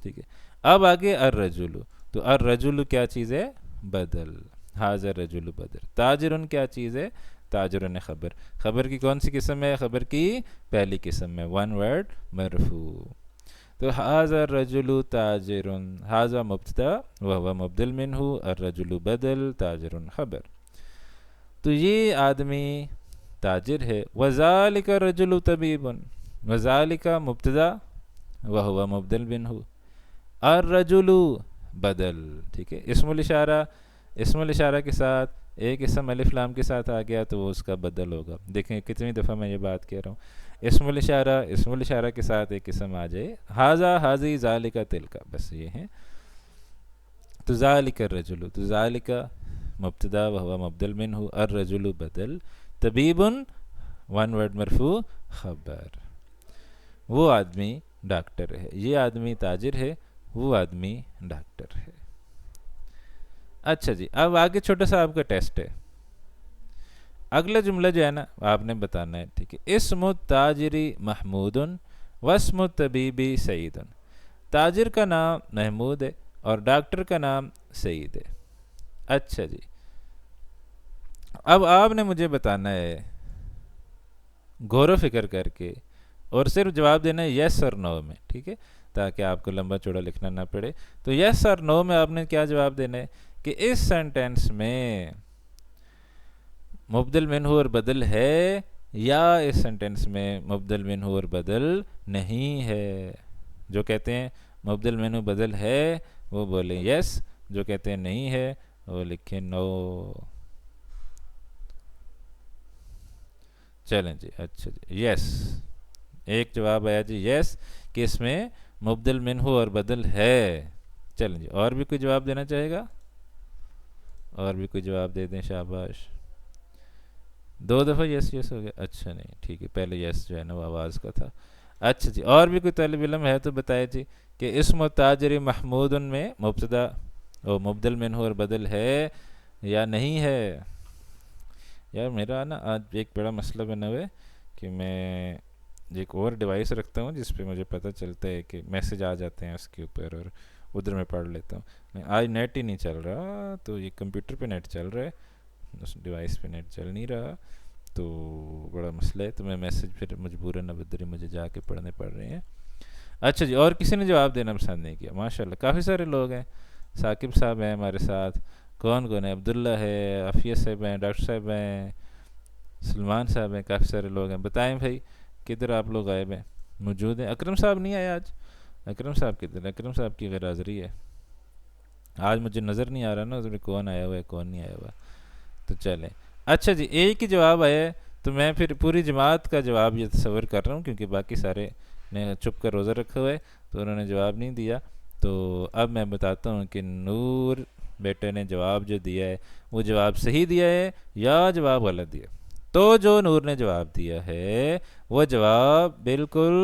ٹھیک ہے، اب آگے الرجل، تو الرجل کیا چیز ہے؟ بدل. ھذا الرجل بدل. تاجرن کیا چیز ہے؟ تاجرن خبر. خبر کی کون سی قسم ہے؟ خبر کی پہلی قسم ہے، ون ورڈ مرفوع. تو ھذا الرجل تاجر، ھذا مبتدا وہو مبدل منہ، الرجل بدل، تاجر خبر. تو یہ آدمی تاجر ہے. وذالک الرجل طبیب، وذالک مبتدا وہو مبدل منہ، الرجل بدل. ٹھیک ہے، اسم الاشارہ کے ساتھ ایک اسم الف لام کے ساتھ آ گیا تو وہ اس کا بدل ہوگا. دیکھیں کتنی دفعہ میں یہ بات کہہ رہا ہوں، اسم الاشارہ کے ساتھ ایک اسم آ جائے، ھذا، ھذی، ذالک، تلک، بس یہ ہیں. تو ذالک الرجل، تو ذالک مبتدا وہو مبدل منہ، الرجل بدل، طبیب ون ورڈ مرفوع خبر. وہ آدمی ڈاکٹر ہے، یہ آدمی تاجر ہے، وہ آدمی ڈاکٹر ہے. اچھا جی، اب آگے چھوٹا سا آپ کا ٹیسٹ ہے. اگلا جملہ جو ہے نا آپ نے بتانا ہے. ٹھیک ہے، اسم التاجری محمود واسم الطبیبی سعید. تاجر کا نام محمود ہے اور ڈاکٹر کا نام سعید ہے. اچھا جی، اب آپ نے مجھے بتانا ہے غور و فکر کر کے، اور صرف جواب دینا ہے یس اور نو میں. ٹھیک ہے، تاکہ آپ کو لمبا چوڑا لکھنا نہ پڑے. تو یس اور نو میں آپ نے کیا جواب دینا ہے کہ اس سینٹینس میں مبدل منہ اور بدل ہے، یا اس سینٹینس میں مبدل منہ اور بدل نہیں ہے. جو کہتے ہیں مبدل منہ بدل ہے وہ بولیں یس، جو کہتے ہیں نہیں ہے وہ لکھیں نو. چلیں جی، اچھا جی، یس. ایک جواب آیا جی یس کہ اس میں مبدل منہ اور بدل ہے. چلیں جی، اور بھی کوئی جواب دینا چاہے گا؟ اور بھی کوئی جواب دے دیں، شاباش. 2 دفعہ یس یس ہو گیا. اچھا نہیں، ٹھیک ہے، پہلے یس جو ہے نا وہ آواز کا تھا. اچھا جی، اور بھی کوئی طالب علم ہے تو بتائے جی کہ اسم التاجر محمود میں مبتدا اور مبدل منہ اور بدل ہے یا نہیں ہے. یار میرا نا آج ایک بڑا مسئلہ بنا ہوا ہے کہ میں ایک اور ڈیوائس رکھتا ہوں جس پہ مجھے پتہ چلتا ہے کہ میسج آ جاتے ہیں اس کے اوپر، اور ادھر میں پڑھ لیتا ہوں. آج نیٹ ہی نہیں چل رہا، تو یہ کمپیوٹر پہ نیٹ چل رہا ہے، اس ڈیوائس پہ نیٹ چل نہیں رہا، تو بڑا مسئلہ ہے. تو میں میسج پھر مجبوراً ابدری مجھے جا کے پڑھنے پڑ رہے ہیں. اچھا جی، اور کسی نے جواب دینا پسند نہیں کیا؟ ماشاءاللہ کافی سارے لوگ ہیں. ثاقب صاحب ہیں ہمارے ساتھ، کون ہے؟ عبداللہ ہے، عافیہ صاحب ہیں، ڈاکٹر صاحب ہیں، سلمان صاحب ہیں، کافی سارے لوگ ہیں. بتائیں بھائی کدھر آپ لوگ غائب ہیں؟ موجود ہیں؟ اکرم صاحب نہیں آیا آج؟ اکرم صاحب کدھر؟ اکرم صاحب کی غیر حاضری ہے آج، مجھے نظر نہیں آ رہا نا اس میں کون آیا ہوا ہے کون نہیں آیا ہوا. تو چلیں. اچھا جی، ایک ہی جواب آیا ہے تو میں پھر پوری جماعت کا جواب یہ تصور کر رہا ہوں، کیونکہ باقی سارے نے چھپ کر روزہ رکھا ہوا ہے تو انہوں نے جواب نہیں دیا. تو اب میں بتاتا ہوں کہ نور بیٹے نے جواب جو دیا ہے وہ جواب صحیح دیا ہے یا جواب غلط دیا. تو جو نور نے جواب دیا ہے وہ جواب بالکل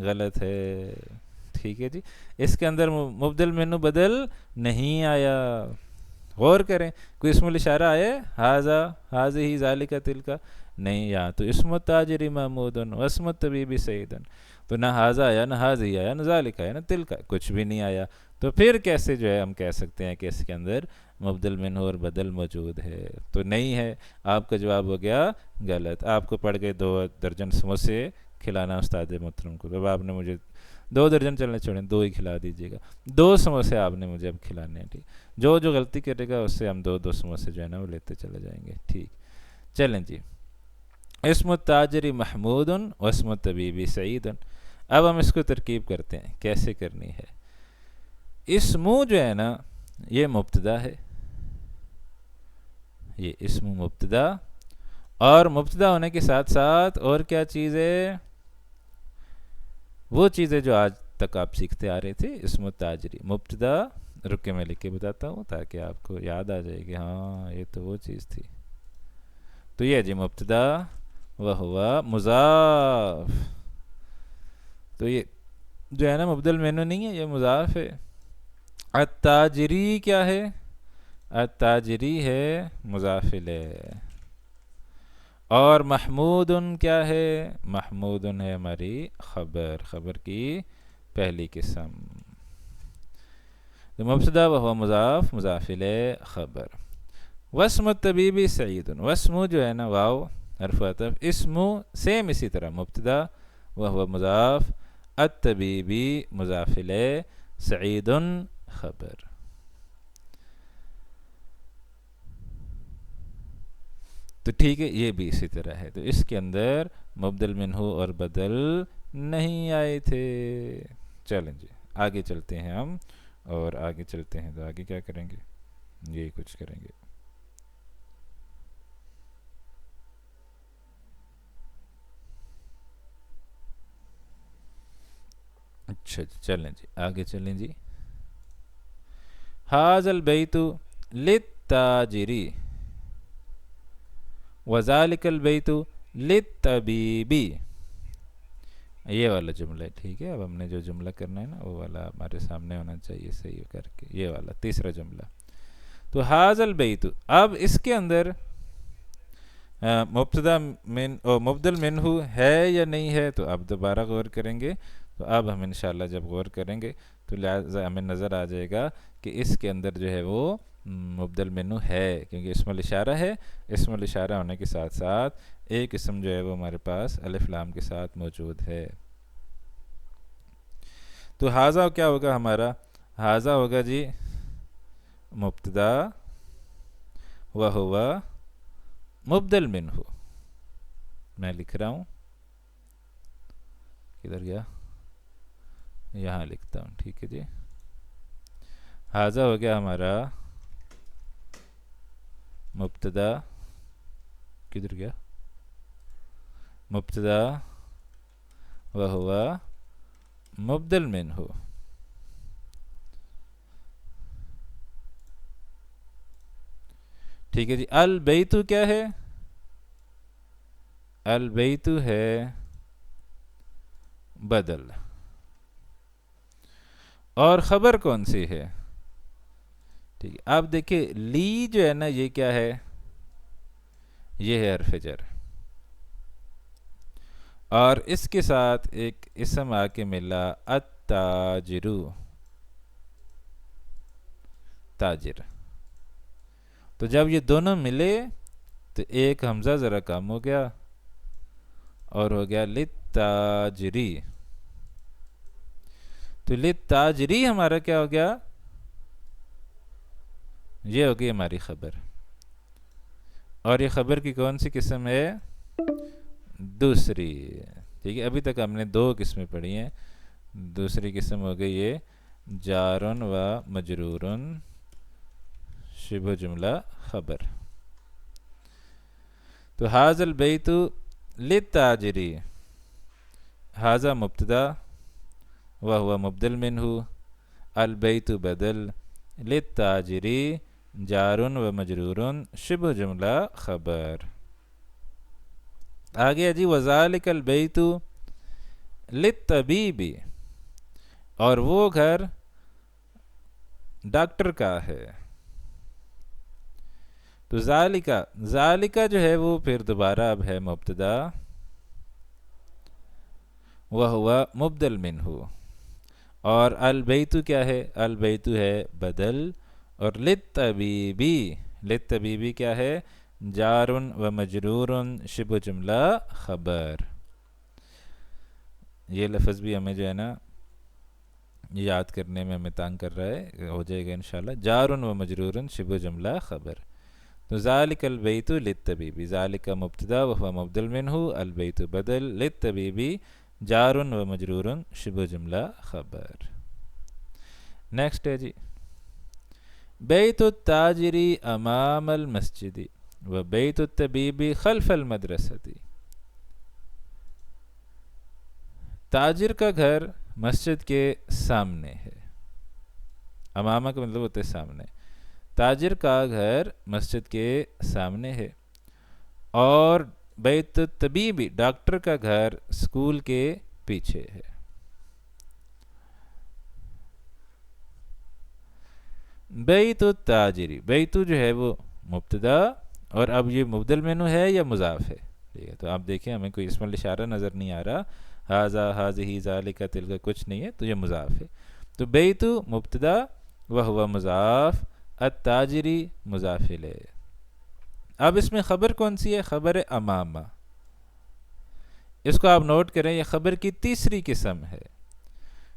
غلط ہے. ٹھیک ہے جی، اس کے اندر مبدل منو بدل نہیں آیا. غور کریں، کوئی اسم الاشارہ آئے ہاذا ہاذہ ذالک تلک؟ نہیں. یہاں تو اسم التاجر محمود واسم الطبیب سعید، تو نہ ہاذا آیا نہ ہاذہ آیا نہ ذالک آیا نہ تلک، کچھ بھی نہیں آیا. تو پھر کیسے جو ہے ہم کہہ سکتے ہیں کہ اس کے اندر مبدل منہ اور بدل موجود ہے؟ تو نہیں ہے. آپ کا جواب ہو گیا غلط. آپ کو پڑ گئے 2 درجن سموسے کھلانا استاد محترم کو. اب آپ نے مجھے 2 درجن چلنے چھوڑیں، 2 ہی کھلا دیجیے گا. 2 سموسے آپ نے مجھے اب کھلانے ہیں. ٹھیک، جو غلطی کرے گا اس سے ہم 2 سموسے جو ہے نا وہ لیتے چلے جائیں گے. ٹھیک چلیں جی. اسم التاجر محمود واسم الطبیب سعید. اب ہم اس کو ترکیب کرتے ہیں، کیسے کرنی ہے. اسم جو ہے نا یہ مبتدا ہے، یہ اسم مبتدا، اور مبتدا ہونے کے ساتھ ساتھ اور کیا چیز ہے؟ وہ چیزیں جو آج تک آپ سیکھتے آ رہے تھے. اسم التاجری مبتدا، رک کے میں لکھ کے بتاتا ہوں تاکہ آپ کو یاد آ جائے کہ ہاں یہ تو وہ چیز تھی. تو یہ جی مبتدا وہوا مضاف. تو یہ جو ہے نا مبدل مینو نہیں ہے، یہ مضاف ہے. التاجری کیا ہے؟ التاجری ہے مضاف الیہ. اور محمود کیا ہے؟ محمود ہے ہماری خبر، خبر کی پہلی قسم. تو مبتدا وہو مضاف، مضاف الیہ خبر. واسم الطبیب سعید، واسم جو ہے نا واو حرف عطف، اسم سیم اسی طرح مبتدا وہو مضاف، الطبیبی مضاف الیہ، سعید خبر. تو ٹھیک ہے، یہ بھی اسی طرح ہے. تو اس کے اندر مبدل منہ اور بدل نہیں آئے تھے. چلیں جی آگے چلتے ہیں ہم، اور آگے چلتے ہیں تو آگے کیا کریں گے؟ یہی کچھ کریں گے. اچھا جی چلیں جی آگے چلیں جی. ھذا البیت للتاجری وذالک البیت للطبیب. یہ والا جملہ ہے. ٹھیک ہے، اب ہم نے جو جملہ کرنا ہے نا وہ والا ہمارے سامنے ہونا چاہیے صحیح کر کے. یہ والا تیسرا جملہ. تو ھذا البیت، اب اس کے اندر مبتدا من مبدل منہ ہے یا نہیں ہے؟ تو اب دوبارہ غور کریں گے. تو اب ہم انشاءاللہ جب غور کریں گے تو لہٰذا ہمیں نظر آ جائے گا کہ اس کے اندر جو ہے وہ مبدل منہ ہے، کیونکہ اسم الاشارہ ہے. اسم الاشارہ ہونے کے ساتھ ساتھ ایک اسم جو ہے وہ ہمارے پاس الف لام کے ساتھ موجود ہے. تو ھذا کیا ہوگا ہمارا؟ ھذا ہوگا جی مبتدا وہوا مبدل منہ. میں لکھ رہا ہوں، کدھر گیا؟ یہاں لکھتا ہوں. ٹھیک ہے جی، ھذا ہو گیا ہمارا مبتدا، کدھر گیا؟ مبتدا وہوا مبدل منہ. ٹھیک ہے جی. البیت کیا ہے؟ البیت ہے بدل. اور خبر کون سی ہے؟ ٹھیک ہے، آپ دیکھیں لی جو ہے نا یہ کیا ہے؟ یہ ہے حرف جر، اور اس کے ساتھ ایک اسم آ کے ملا التاجرو، تاجر. تو جب یہ دونوں ملے تو ایک حمزہ ذرا کم ہو گیا اور ہو گیا للتاجری. تو للتاجری ہمارا کیا ہو گیا؟ یہ ہو گئی ہماری خبر. اور یہ خبر کی کون سی قسم ہے؟ دوسری. ٹھیک ہے، ابھی تک ہم نے 2 قسمیں پڑھی ہیں. دوسری قسم ہو گئی یہ جارن و مجرورن شبہ جملہ خبر. تو حاض البیت للتاجری، حاضہ مبتدا وہو مبدل منہ، البیت بدل، للتاجری جارن و مجرورن شبہ جملہ خبر. آگے جی وذالک البیت للطبیب، اور وہ گھر ڈاکٹر کا ہے. تو ذالکہ جو ہے وہ پھر دوبارہ اب ہے مبتدا وہو مبدل منہ، اور البیت کیا ہے؟ البیت ہے بدل، اور للطبیبی کیا ہے؟ جارن و مجرورن شبہ جملہ خبر. یہ لفظ بھی ہمیں جو ہے نا یاد کرنے میں ہمیں تانگ کر رہا ہے، ہو جائے گا انشاءاللہ. جارن و مجرورن شبہ جملہ خبر. تو ذالک البیت للطبیبی، ذالک مبتدا وہو مبدل منہ، البیت بدل، للطبیبی جارن و مجرورن شبہ جملہ خبر. نیکسٹ ہے جی بیت التاجری امام المسجد و بیت الطبیبی خلف المدرسۃ. تاجر کا گھر مسجد کے سامنے ہے. امامہ کا مطلب ہوتا ہے سامنے. تاجر کا گھر مسجد کے سامنے ہے، اور بیت الطبیبی ڈاکٹر کا گھر اسکول کے پیچھے ہے. بیت التاجری، بیتو جو ہے وہ مبتدا، اور اب یہ مبدل منہ ہے یا مضاف ہے. ٹھیک ہے، تو آپ دیکھیں ہمیں کوئی اسم الاشارہ نظر نہیں آ رہا، ہاذا ہاذہ ذالک تلک کچھ نہیں ہے، تو یہ مضاف ہے. تو بیتو مبتدا وہو مضاف، التاجری مضاف الیہ. اب اس میں خبر کون سی ہے؟ خبر امامہ. اس کو آپ نوٹ کریں، یہ خبر کی تیسری قسم ہے.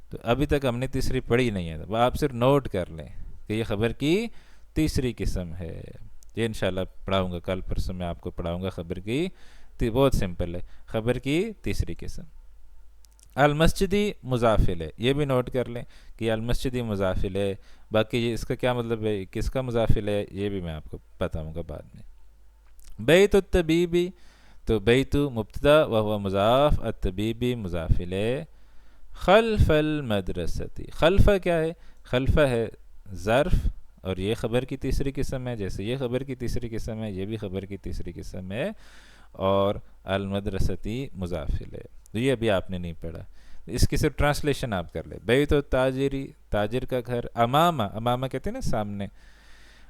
تو ابھی تک ہم نے تیسری پڑھی نہیں ہے، وہ آپ صرف نوٹ کر لیں کہ یہ خبر کی تیسری قسم ہے. یہ انشاءاللہ پڑھاؤں گا کل پرسوں میں، آپ کو پڑھاؤں گا خبر کی. بہت سمپل ہے، خبر کی تیسری قسم. المسجدی مضاف الیہ، یہ بھی نوٹ کر لیں کہ المسجدی مضاف الیہ. باقی یہ اس کا کیا مطلب ہے، کس کا مضاف الیہ، یہ بھی میں آپ کو بتاؤں گا بعد میں. بیت الطبیبی، تو بیتو مبتدا وہو مضاف، الطبیبی مضاف الیہ. خلف المدرسۃ، خلفہ کیا ہے؟ خلفہ ہے ظرف، اور یہ خبر کی تیسری قسم ہے. جیسے یہ خبر کی تیسری قسم ہے، یہ بھی خبر کی تیسری قسم ہے. اور المدرستی مضاف الیہ، تو یہ ابھی آپ نے نہیں پڑھا، اس کی صرف ٹرانسلیشن آپ کر لیں. بیت التاجری، تاجر کا گھر، امامہ، امامہ کہتے ہیں نا سامنے،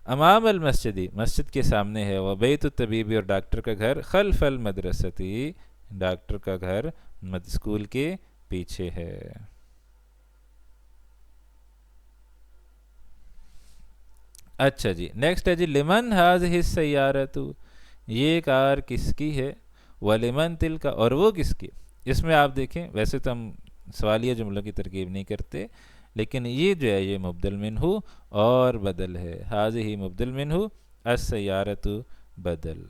امام المسجدی مسجد کے سامنے ہے. وہ بیت الطبیبی، اور ڈاکٹر کا گھر، خلف المدرستی ڈاکٹر کا گھر اسکول کے پیچھے ہے. اچھا جی نیکسٹ ہے جی لمن ہاذہ السیارۃ، یہ کار کس کی ہے؟ ولمن تلک، اور وہ کس کی؟ اس میں آپ دیکھیں ویسے تو ہم سوالیہ جملوں کی ترکیب نہیں کرتے، لیکن یہ جو ہے یہ مبدل منہ اور بدل ہے. ہاذہ مبدل منہ، السیارۃ بدل.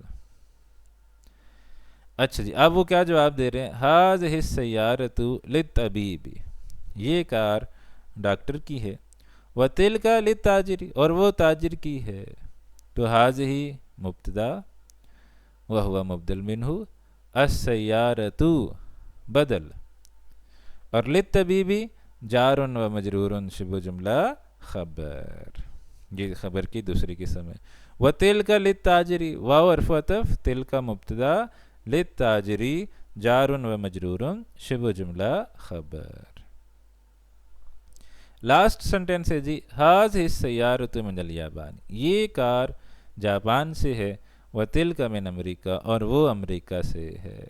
اچھا جی اب وہ کیا جواب دے رہے ہیں؟ ہاذہ السیارۃ للطبیب، یہ کار ڈاکٹر کی ہے. وتلک للتاجر، اور وہ تاجر کی ہے. تو ہاذہ مبتدا وہو مبدل منہ، السیارۃ بدل، اور للطبیبی جار و مجرور شبہ جملہ خبر. یہ خبر کی دوسری قسم ہے. وتلک للتاجری، واو حرف عطف، تلک مبتدا، للتاجری جار و مجرور شبہ جملہ خبر. لاسٹ سنٹینس ہے جی ہاذہ السیارۃ من الیابان، یہ کار جاپان سے ہے. وتلک من امریکہ، اور وہ امریکہ سے ہے.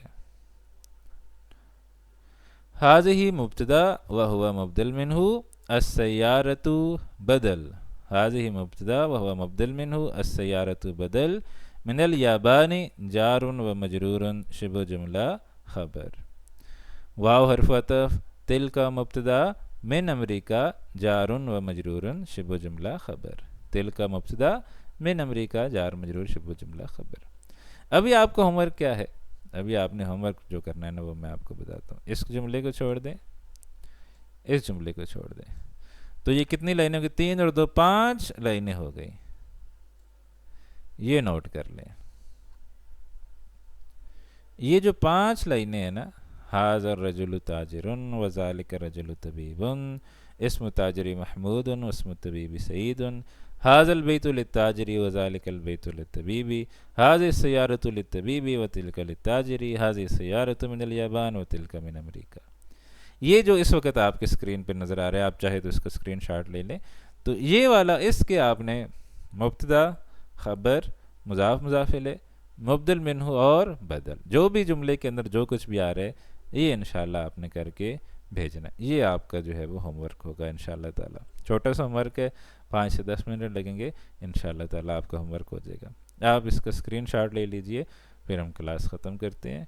ہاذہ مبتدا وہو مبدل منہ، السیارۃ بدل. ہاذہ مبتدا وہو مبدل منہ، السیارۃ بدل، من الیابان جار و مجرور شبہ جملہ خبر. واو حرف عطف، تلک مبتدا، من امریکہ جار و مجرور شبہ جملہ خبر. تلک مبتدا، من امریکہ جار مجرور شبہ جملہ خبر. ابھی آپ کا ہوم ورک کیا ہے؟ ابھی آپ نے ہوم ورک جو کرنا ہے نا وہ میں آپ کو بتاتا ہوں. اس جملے کو چھوڑ دیں, اس جملے کو چھوڑ دیں. تو یہ کتنی لائنیں ہوگی؟ 3 اور 2 5 لائنیں ہو گئی. یہ نوٹ کر لیں. یہ جو 5 لائنیں ہیں نا, حاض الرجل تاجر وذالک الرجل طبیب, اسم تاجری محمود واسم الطبیب سعید, حاض البیت للتاجر وذالک البیت للطبیب, حاض السیارۃ للطبیب وتلک للتاجر, حاض السیارۃ من الیابان وتلک من امریکہ. یہ جو اس وقت آپ کے اسکرین پہ نظر آ رہا ہے, آپ چاہے تو اس کا اسکرین شاٹ لے لیں. تو یہ والا اس کے آپ نے مبتدا, خبر, مضاف مضاف الیہ, مبدل منہ اور بدل, جو بھی جملے کے اندر جو کچھ بھی آ رہا ہے یہ انشاءاللہ آپ نے کر کے بھیجنا. یہ آپ کا جو ہے وہ ہوم ورک ہوگا انشاءاللہ تعالی. چھوٹا سا ہوم ورک ہے, 5 سے 10 منٹ لگیں گے, انشاءاللہ تعالی آپ کا ہوم ورک ہو جائے گا. آپ اس کا اسکرین شاٹ لے لیجئے, پھر ہم کلاس ختم کرتے ہیں.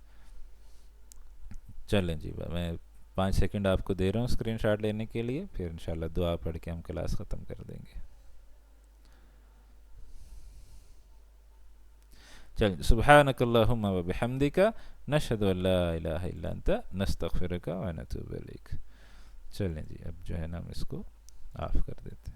چلیں جی, میں 5 سیکنڈ آپ کو دے رہا ہوں اسکرین شاٹ لینے کے لیے, پھر انشاءاللہ دعا پڑھ کے ہم کلاس ختم کر دیں گے. چل, سبحانک اللہم و بحمدک نشہد ان لا الہ الا انت نستغفرک و نتوب الیک. چلیں جی, اب جو ہے نا ہم اس کو آف کر دیتے ہیں.